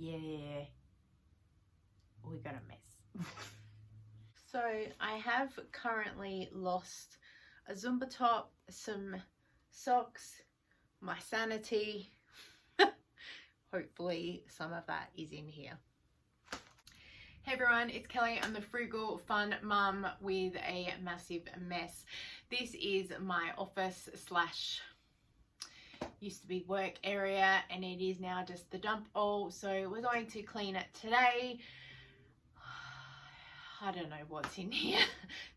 yeah, we got a mess. So I have currently lost a Zumba top, some socks, my sanity. Hopefully some of that is in here. Hey everyone, it's Kelly. I'm the frugal fun mum with a massive mess. This is my office slash used to be work area, and it is now just the dump all. So we're going to clean it today. I don't know what's in here.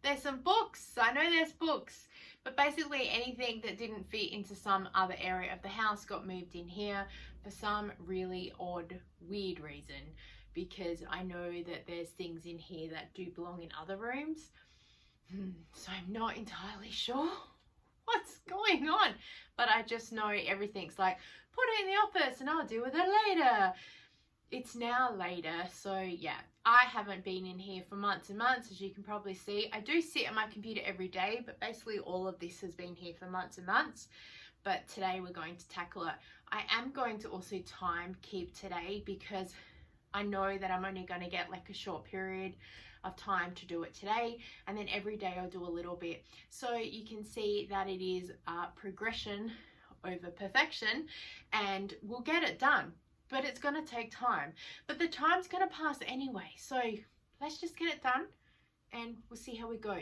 There's some books. I know there's books, but basically anything that didn't fit into some other area of the house got moved in here for some really odd, weird reason, because I know that there's things in here that do belong in other rooms. So I'm not entirely sure what's going on, but I just know everything's like, put it in the office and I'll deal with it later. It's now later, so yeah, I haven't been in here for months and months, as you can probably see. I do sit at my computer every day, but basically all of this has been here for months and months. But today we're going to tackle it. I am going to also time keep today, because I know that I'm only going to get like a short period of time to do it today, and then every day I'll do a little bit. So you can see that it is progression over perfection, and we'll get it done. But it's going to take time. But the time's going to pass anyway. So let's just get it done and we'll see how we go.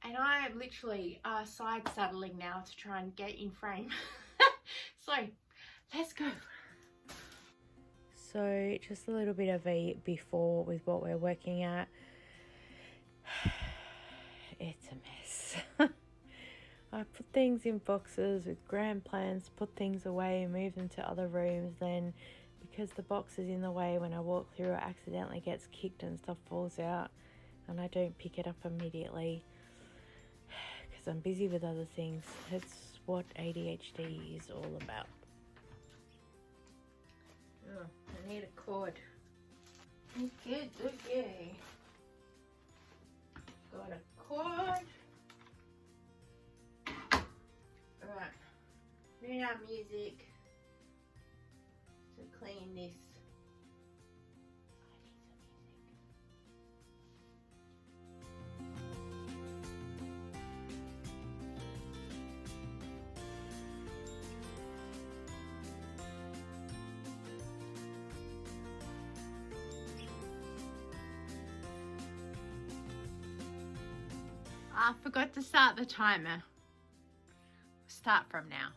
And I am literally side saddling now to try and get in frame. So let's go. So just a little bit of a before with what we're working at. It's a mess. I put things in boxes with grand plans to put things away and move them to other rooms. Then because the box is in the way, when I walk through it accidentally gets kicked and stuff falls out, and I don't pick it up immediately because I'm busy with other things. It's what ADHD is all about. Oh, I need a cord. Okay. Got a cord. Alright, need our music to clean this. I forgot to start the timer. Start from now.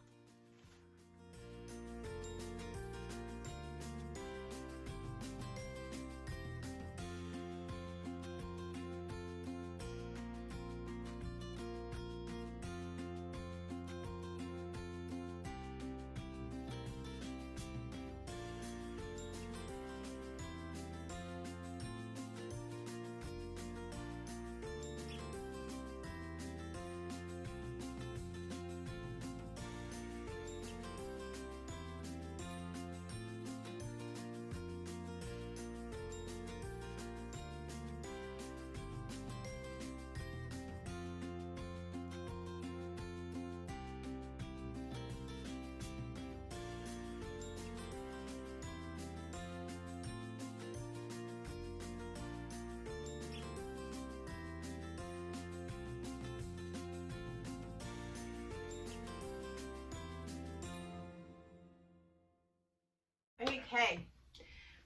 Okay,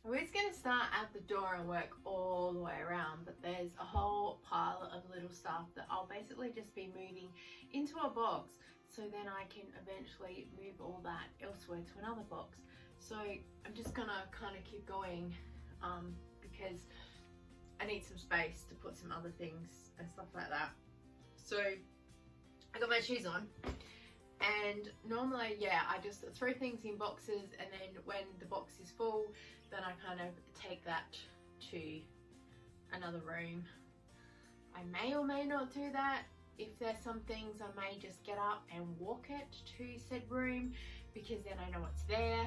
we're just going to start at the door and work all the way around, but there's a whole pile of little stuff that I'll basically just be moving into a box, so then I can eventually move all that elsewhere to another box. So I'm just going to kind of keep going because I need some space to put some other things and stuff like that. So I got my shoes on. And normally, yeah, I just throw things in boxes, and then when the box is full, then I kind of take that to another room. I may or may not do that. If there's some things, I may just get up and walk it to said room, because then I know it's there.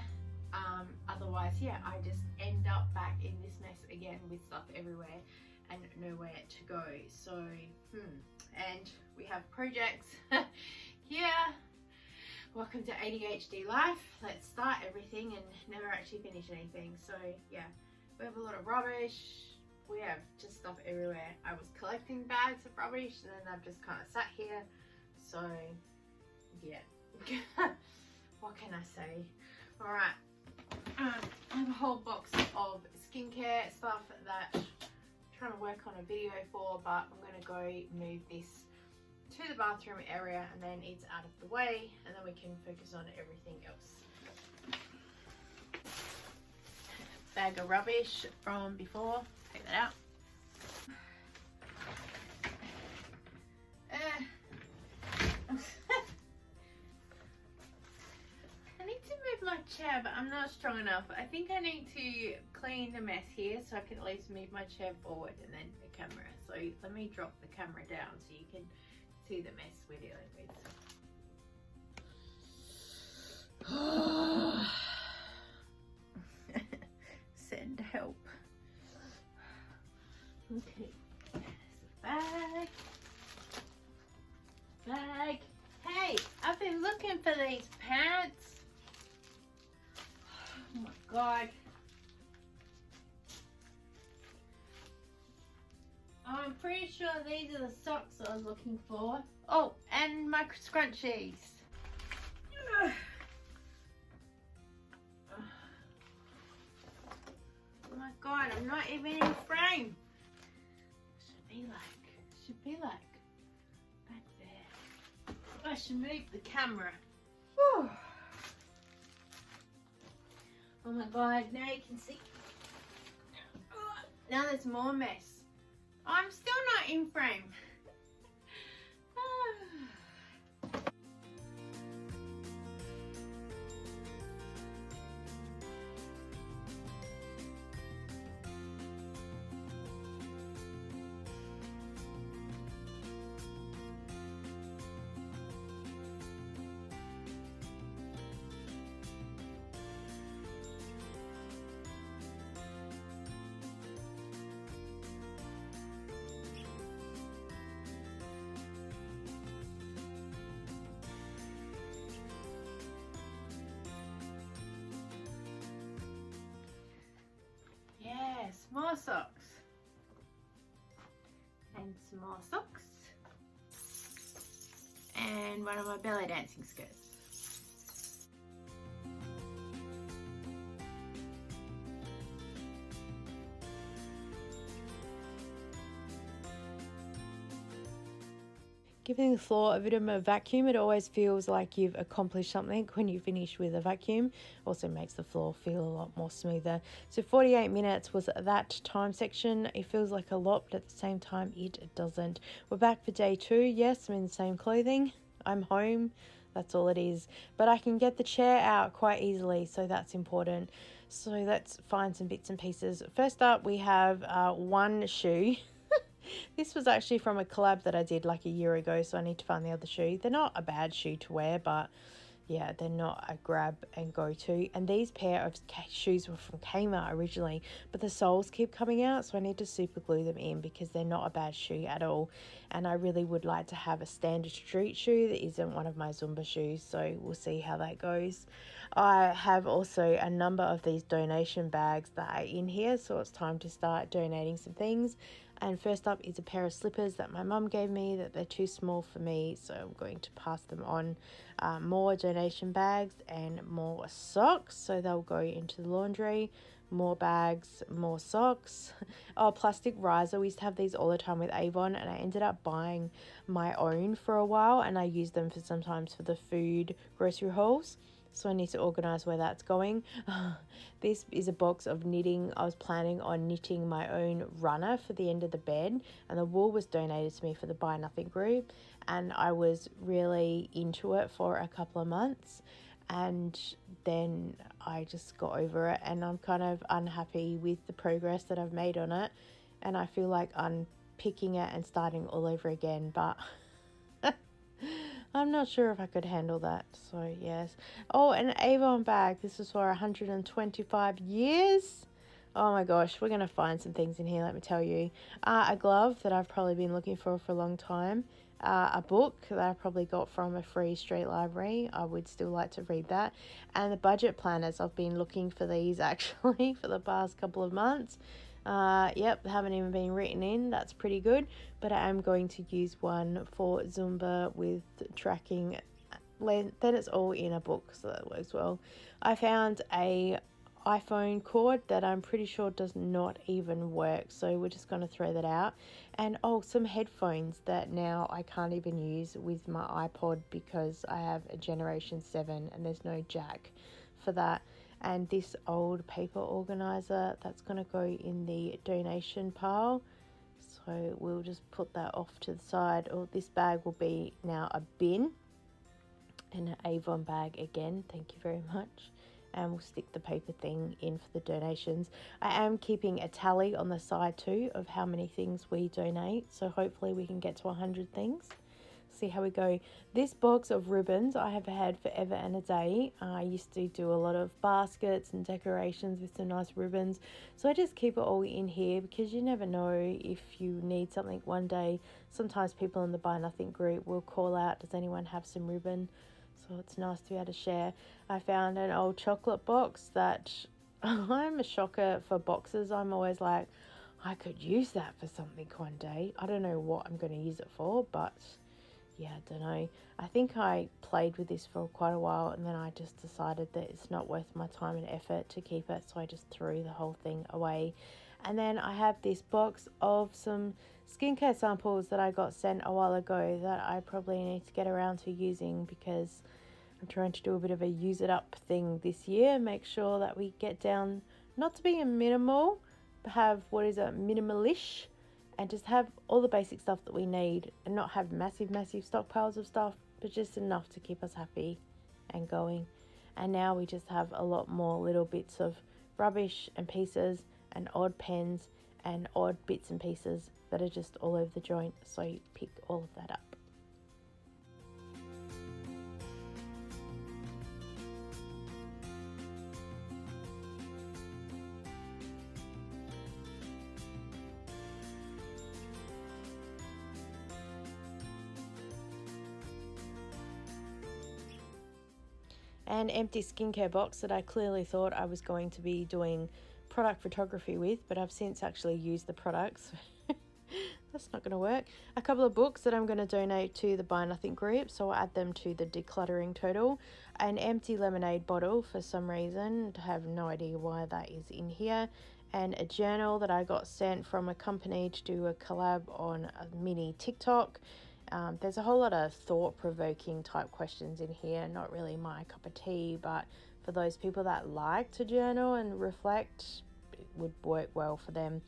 Otherwise, yeah, I just end up back in this mess again with stuff everywhere and nowhere to go. So, and we have projects here. Welcome to ADHD life. Let's start everything and never actually finish anything. So yeah, we have a lot of rubbish. We have just stuff everywhere. I was collecting bags of rubbish and then I've just kind of sat here. So yeah, what can I say? All right, I have a whole box of skincare stuff that I'm trying to work on a video for, but I'm gonna go move this to the bathroom area and then it's out of the way and then we can focus on everything else. Bag of rubbish from before, take that out. I need to move my chair, but I'm not strong enough. I think I need to clean the mess here so I can at least move my chair forward and then the camera. So let me drop the camera down so you can see the mess we're dealing with. Send help. Okay, there's the bag. Hey, I've been looking for these pants. Oh my god. I'm pretty sure these are the socks I was looking for. Oh, and my scrunchies. Oh my god, I'm not even in frame. Should be like back there. I should move the camera. Whew. Oh my god, now you can see. Now there's more mess. I'm still not in frame. Yes, more socks. And some more socks. And one of my belly dancing skirts. Giving the floor a bit of a vacuum, it always feels like you've accomplished something when you finish with a vacuum. Also makes the floor feel a lot more smoother. So 48 minutes was that time section. It feels like a lot, but at the same time it doesn't. We're back for day 2. Yes, I'm in the same clothing. I'm home. That's all it is. But I can get the chair out quite easily, so that's important. So let's find some bits and pieces. First up, we have one shoe. This was actually from a collab that I did like a year ago, so I need to find the other shoe. They're not a bad shoe to wear, but yeah, they're not a grab and go to. And these pair of shoes were from Kmart originally, but the soles keep coming out, so I need to super glue them in because they're not a bad shoe at all. And I really would like to have a standard street shoe that isn't one of my Zumba shoes, so we'll see how that goes. I have also a number of these donation bags that are in here, so it's time to start donating some things. And first up is a pair of slippers that my mum gave me that they're too small for me, so I'm going to pass them on. More donation bags and more socks, so they'll go into the laundry. More bags, more socks. Oh, plastic riser. We used to have these all the time with Avon, and I ended up buying my own for a while, and I use them for sometimes for the food grocery hauls. So I need to organize where that's going. This is a box of knitting. I was planning on knitting my own runner for the end of the bed, and the wool was donated to me for the Buy Nothing group, and I was really into it for a couple of months, and then I just got over it, and I'm kind of unhappy with the progress that I've made on it, and I feel like unpicking it and starting all over again, but I'm not sure if I could handle that, so yes. Oh, an Avon bag. This is for 125 years. Oh my gosh, we're going to find some things in here, let me tell you. A glove that I've probably been looking for a long time. a book that I probably got from a free street library. I would still like to read that. And the budget planners, I've been looking for these actually for the past couple of months. Yep, haven't even been written in. That's pretty good. But I am going to use one for Zumba with tracking. Then it's all in a book, so that works well. I found a iPhone cord that I'm pretty sure does not even work, so we're just going to throw that out. And some headphones that now I can't even use with my iPod because I have a Generation 7 and there's no jack for that. And this old paper organizer, that's going to go in the donation pile, so we'll just put that off to the side. This bag will be now a bin and an Avon bag again, thank you very much. And we'll stick the paper thing in for the donations. I am keeping a tally on the side too of how many things we donate, so hopefully we can get to 100 things. See how we go. This box of ribbons I have had forever and a day. I used to do a lot of baskets and decorations with some nice ribbons, so I just keep it all in here because you never know if you need something one day. Sometimes people in the Buy Nothing group will call out, does anyone have some ribbon? So it's nice to be able to share. I found an old chocolate box that I'm a shocker for boxes. I'm always like, I could use that for something one day. I don't know what I'm going to use it for, but yeah, I don't know. I think I played with this for quite a while and then I just decided that it's not worth my time and effort to keep it, so I just threw the whole thing away. And then I have this box of some skincare samples that I got sent a while ago that I probably need to get around to using because I'm trying to do a bit of a use it up thing this year. Make sure that we get down, not to be a minimal, but have minimalish, and just have all the basic stuff that we need and not have massive stockpiles of stuff, but just enough to keep us happy and going. And now we just have a lot more little bits of rubbish and pieces and odd pens and odd bits and pieces that are just all over the joint, so you pick all of that up. An empty skincare box that I clearly thought I was going to be doing product photography with, but I've since actually used the products. That's not going to work. A couple of books that I'm going to donate to the Buy Nothing group, so I'll add them to the decluttering total. An empty lemonade bottle for some reason, I have no idea why that is in here. And a journal that I got sent from a company to do a collab on a mini TikTok. There's a whole lot of thought-provoking type questions in here, not really my cup of tea, but for those people that like to journal and reflect, it would work well for them.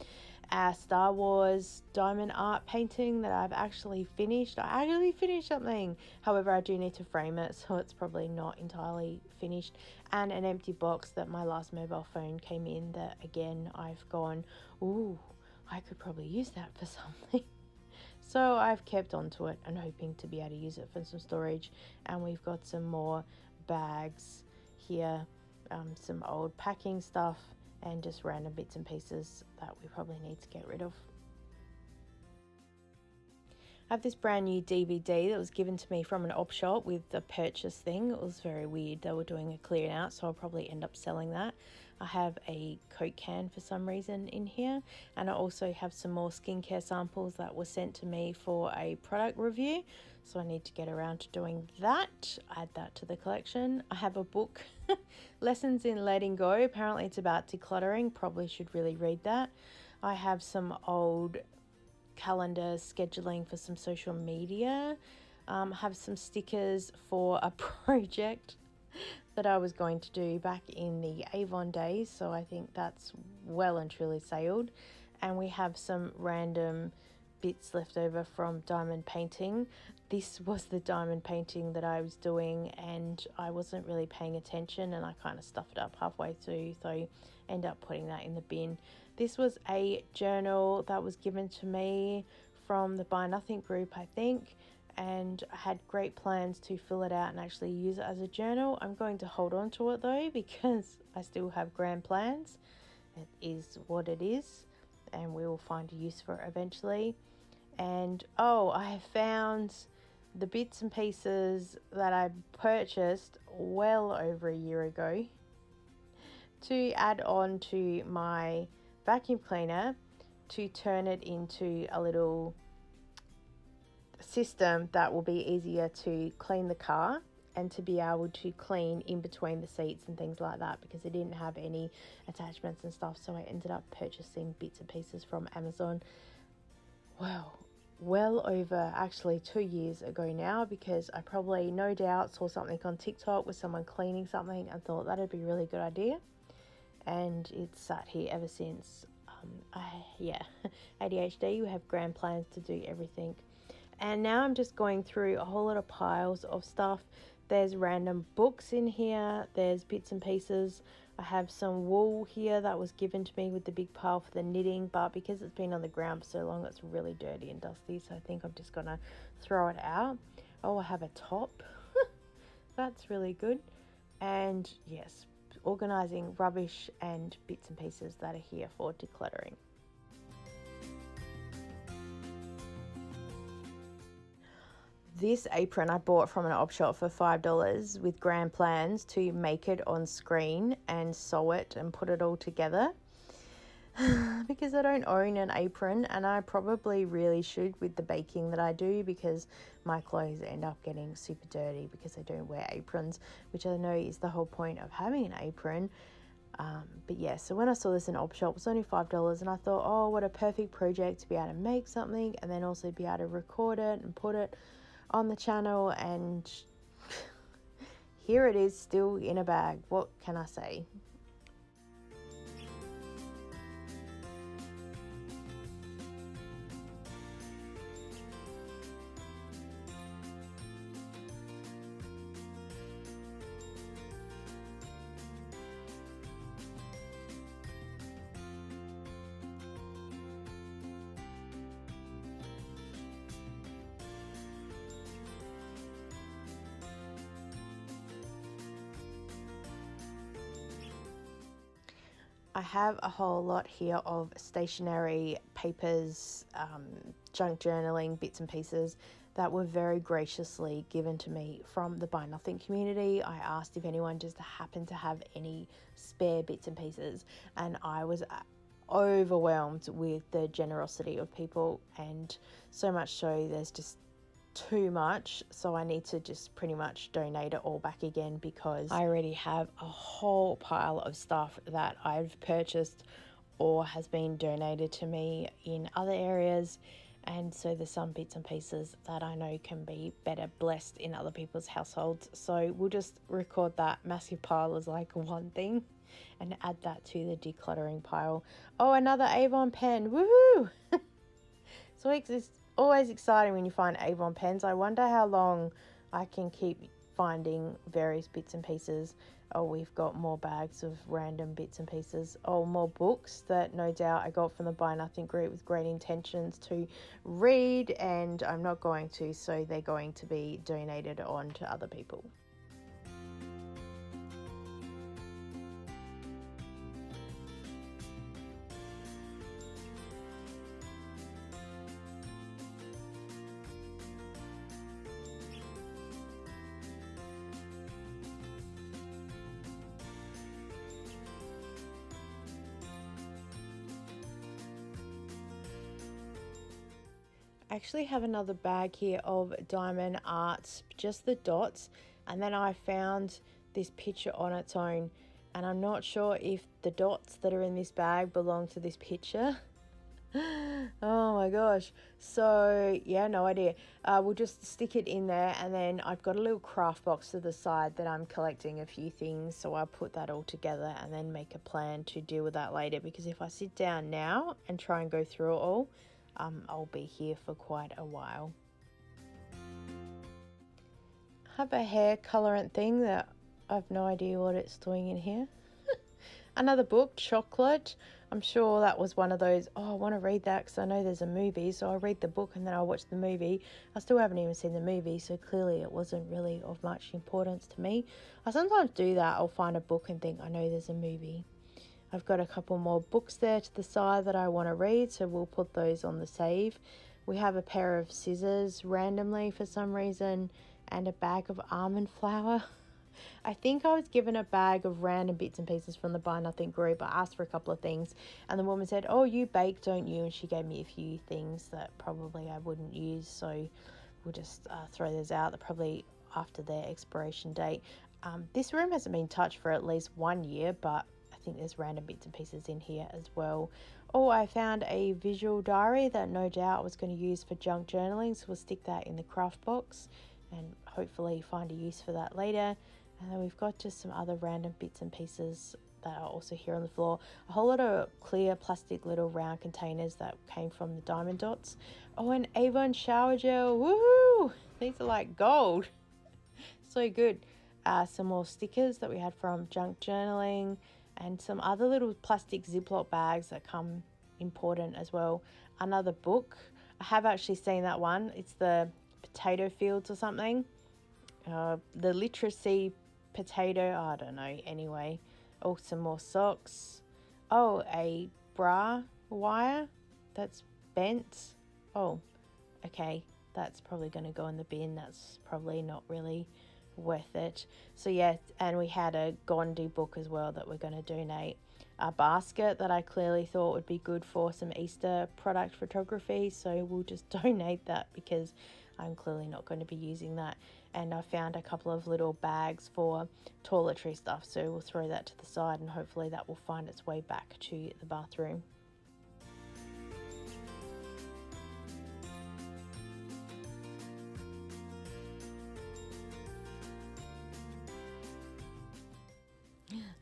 Star Wars diamond art painting that I've actually finished. I actually finished something, however I do need to frame it, so it's probably not entirely finished. And an empty box that my last mobile phone came in that, again, I've gone, ooh, I could probably use that for something. So I've kept onto it and hoping to be able to use it for some storage. And we've got some more bags here, some old packing stuff and just random bits and pieces that we probably need to get rid of. I have this brand new DVD that was given to me from an op shop with the purchase thing. It was very weird. They were doing a clearing out, so I'll probably end up selling that. I have a Coke can for some reason in here, and I also have some more skincare samples that were sent to me for a product review, so I need to get around to doing that. Add that to the collection. I have a book, Lessons in Letting Go. Apparently it's about decluttering. Probably should really read that. I have some old calendar scheduling for some social media. Have some stickers for a project that I was going to do back in the Avon days, so I think that's well and truly sailed. And we have some random bits left over from diamond painting. This was the diamond painting that I was doing and I wasn't really paying attention and I kind of stuffed it up halfway through, so I end up putting that in the bin. This was a journal that was given to me from the Buy Nothing group, I think, and I had great plans to fill it out and actually use it as a journal. I'm going to hold on to it though because I still have grand plans. It is what it is and we will find a use for it eventually. And oh, I have found the bits and pieces that I purchased well over a year ago to add on to my vacuum cleaner to turn it into a little system that will be easier to clean the car and to be able to clean in between the seats and things like that, because it didn't have any attachments and stuff. So I ended up purchasing bits and pieces from Amazon. Well over actually 2 years ago now, because I probably no doubt saw something on TikTok with someone cleaning something and thought that'd be a really good idea, and it's sat here ever since. ADHD, we have grand plans to do everything. And now I'm just going through a whole lot of piles of stuff. There's random books in here, there's bits and pieces. I have some wool here that was given to me with the big pile for the knitting, but because it's been on the ground for so long, it's really dirty and dusty, so I think I'm just gonna throw it out. Oh, I have a top. That's really good. And yes, organizing rubbish and bits and pieces that are here for decluttering. This apron I bought from an op shop for $5 with grand plans to make it on screen and sew it and put it all together. Because I don't own an apron, and I probably really should with the baking that I do, because my clothes end up getting super dirty because I don't wear aprons, which I know is the whole point of having an apron. But yeah, so when I saw this in op shop, it was only $5, and I thought, oh, what a perfect project to be able to make something and then also be able to record it and put it on the channel. And here it is, still in a bag. What can I say? I have a whole lot here of stationery, papers, junk journaling, bits and pieces that were very graciously given to me from the Buy Nothing community. I asked if anyone just happened to have any spare bits and pieces, and I was overwhelmed with the generosity of people, and so much so there's just too much, so I need to just pretty much donate it all back again, because I already have a whole pile of stuff that I've purchased or has been donated to me in other areas, and so there's some bits and pieces that I know can be better blessed in other people's households. So we'll just record that massive pile as like one thing and add that to the decluttering pile. Oh, another Avon pen, woohoo! So it's always exciting when you find Avon pens. I wonder how long I can keep finding various bits and pieces. Oh, we've got more bags of random bits and pieces. Oh, more books that no doubt I got from the Buy Nothing group with great intentions to read, and I'm not going to, so they're going to be donated on to other people. I actually have another bag here of diamond art, just the dots, and then I found this picture on its own, and I'm not sure if the dots that are in this bag belong to this picture. Oh my gosh. So yeah, no idea. We'll just stick it in there, and then I've got a little craft box to the side that I'm collecting a few things, so I'll put that all together and then make a plan to deal with that later, because if I sit down now and try and go through it all, I'll be here for quite a while. I have a hair colorant thing that I've no idea what it's doing in here. Another book, Chocolate. I'm sure that was one of those, oh, I want to read that because I know there's a movie, so I'll read the book and then I'll watch the movie. I still haven't even seen the movie, so clearly it wasn't really of much importance to me. I sometimes do that. I'll find a book and think, I know there's a movie. I've got a couple more books there to the side that I want to read, so we'll put those on the save. We have a pair of scissors randomly for some reason, and a bag of almond flour. I think I was given a bag of random bits and pieces from the Buy Nothing group. I asked for a couple of things, and the woman said, "Oh, you bake, don't you?" And she gave me a few things that probably I wouldn't use, so we'll just throw those out. They're probably after their expiration date. This room hasn't been touched for at least 1 year, but I think there's random bits and pieces in here as well. Oh, I found a visual diary that no doubt I was going to use for junk journaling, so we'll stick that in the craft box and hopefully find a use for that later. And then we've got just some other random bits and pieces that are also here on the floor. A whole lot of clear plastic little round containers that came from the diamond dots. Oh, and Avon shower gel. Woohoo! These are like gold. So good. Some more stickers that we had from junk journaling, and some other little plastic Ziploc bags that come important as well. Another book. I have actually seen that one. It's the Potato Fields or something. The literacy potato, I don't know, anyway. Oh, some more socks. Oh, a bra wire that's bent. Oh, okay, that's probably going to go in the bin. That's probably not really worth it. So yeah, and we had a Gandhi book as well that we're going to donate. A basket that I clearly thought would be good for some Easter product photography, so we'll just donate that because I'm clearly not going to be using that. And I found a couple of little bags for toiletry stuff, so we'll throw that to the side and hopefully that will find its way back to the bathroom.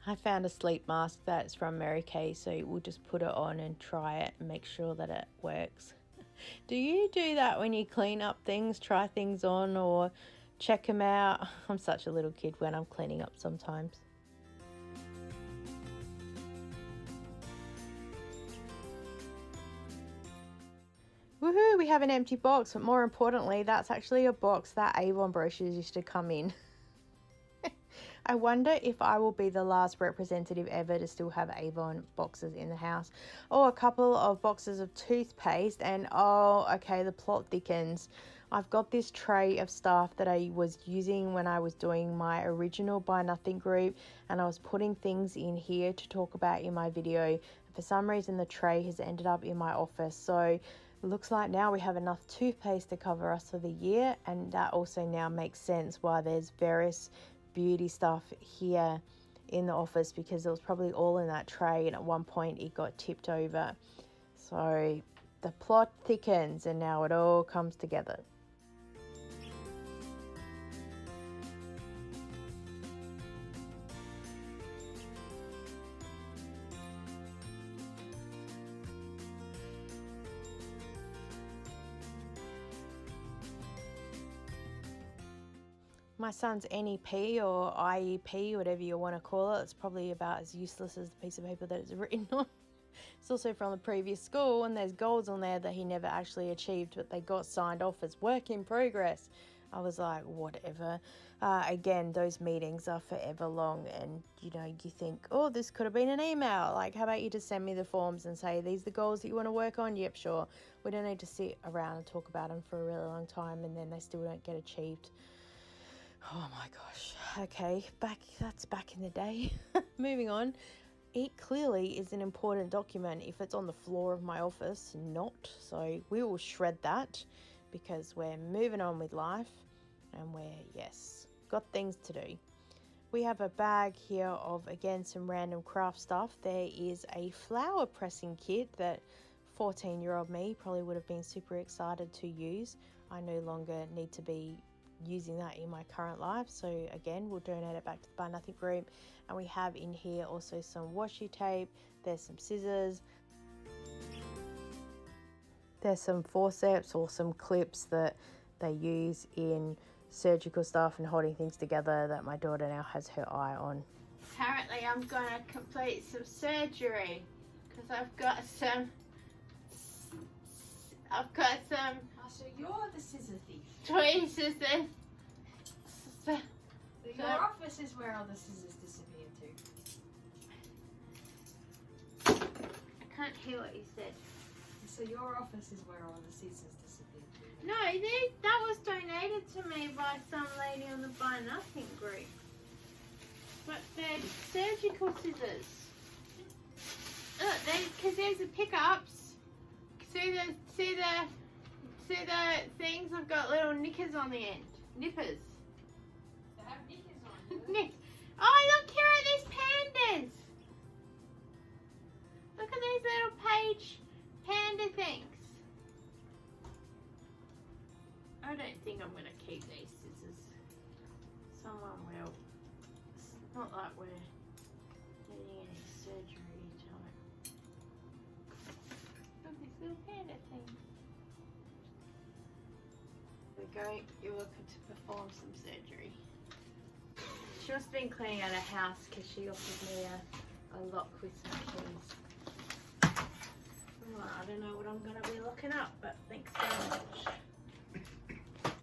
I found a sleep mask that's from Mary Kay, so we'll just put it on and try it and make sure that it works. Do you do that when you clean up things, try things on or check them out? I'm such a little kid when I'm cleaning up sometimes. Woohoo, we have an empty box, but more importantly, that's actually a box that Avon brochures used to come in. I wonder if I will be the last representative ever to still have Avon boxes in the house. Oh, a couple of boxes of toothpaste, and oh, okay, the plot thickens. I've got this tray of stuff that I was using when I was doing my original Buy Nothing group, and I was putting things in here to talk about in my video. And for some reason, the tray has ended up in my office, so it looks like now we have enough toothpaste to cover us for the year, and that also now makes sense why there's various beauty stuff here in the office, because it was probably all in that tray and at one point it got tipped over. So the plot thickens and now it all comes together. My son's NEP or IEP, whatever you want to call it, it's probably about as useless as the piece of paper that it's written on. It's also from the previous school, and there's goals on there that he never actually achieved, but they got signed off as work in progress. I was like, whatever. Again, those meetings are forever long, and you know, you think, oh, this could have been an email. Like, how about you just send me the forms and say, these are the goals that you want to work on? Yep, sure. We don't need to sit around and talk about them for a really long time, and then they still don't get achieved. Oh my gosh. Okay, that's back in the day. Moving on. It clearly is an important document if it's on the floor of my office, not. So we will shred that because we're moving on with life and yes, got things to do. We have a bag here of, again, some random craft stuff. There is a flower pressing kit that 14-year-old me probably would have been super excited to use. I no longer need to be using that in my current life, so again, we'll donate it back to the Buy Nothing group. And we have in here also some washi tape, there's some scissors, there's some forceps or some clips that they use in surgical stuff and holding things together that my daughter now has her eye on. Apparently I'm gonna complete some surgery because I've got some So you're the scissor thief. toy scissors. So your office is where all the scissors disappear to. I can't hear what you said. So your office is where all the scissors disappear. No, that was donated to me by some lady on the Buy Nothing group. But they're surgical scissors. Look, because there's the pickups. See the things? I've got little knickers on the end. Nippers. They have knickers on. Do Oh, look, here are these pandas. Look at these little page panda things. I don't think I'm going to keep these scissors. Someone will. It's not like we're needing any surgery time. Look at this little panda thing. There we go. You're welcome to perform some surgery. She must have been cleaning out her house because she offered me a lock with some keys. Well, I don't know what I'm going to be locking up, but thanks so much.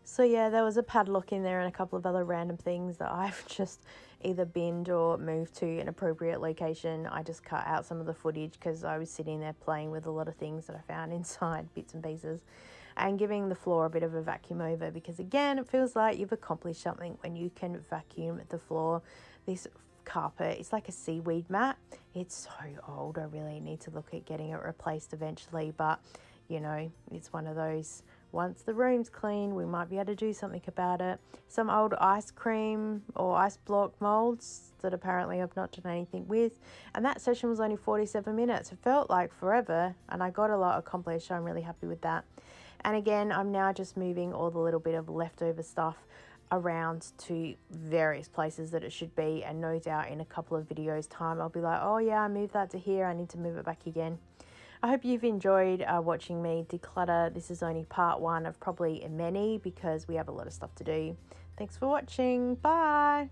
So yeah, there was a padlock in there and a couple of other random things that I've just either binned or moved to an appropriate location. I just cut out some of the footage because I was sitting there playing with a lot of things that I found inside, bits and pieces, and giving the floor a bit of a vacuum over, because again, it feels like you've accomplished something when you can vacuum the floor. This carpet, it's like a seaweed mat. It's so old. I really need to look at getting it replaced eventually, but you know, it's one of those, once the room's clean, we might be able to do something about it. Some old ice cream or ice block molds that apparently I've not done anything with. And that session was only 47 minutes. It felt like forever and I got a lot accomplished. So I'm really happy with that. And again, I'm now just moving all the little bit of leftover stuff around to various places that it should be. And no doubt in a couple of videos time, I'll be like, oh yeah, I moved that to here. I need to move it back again. I hope you've enjoyed watching me declutter. This is only part one of probably many because we have a lot of stuff to do. Thanks for watching. Bye.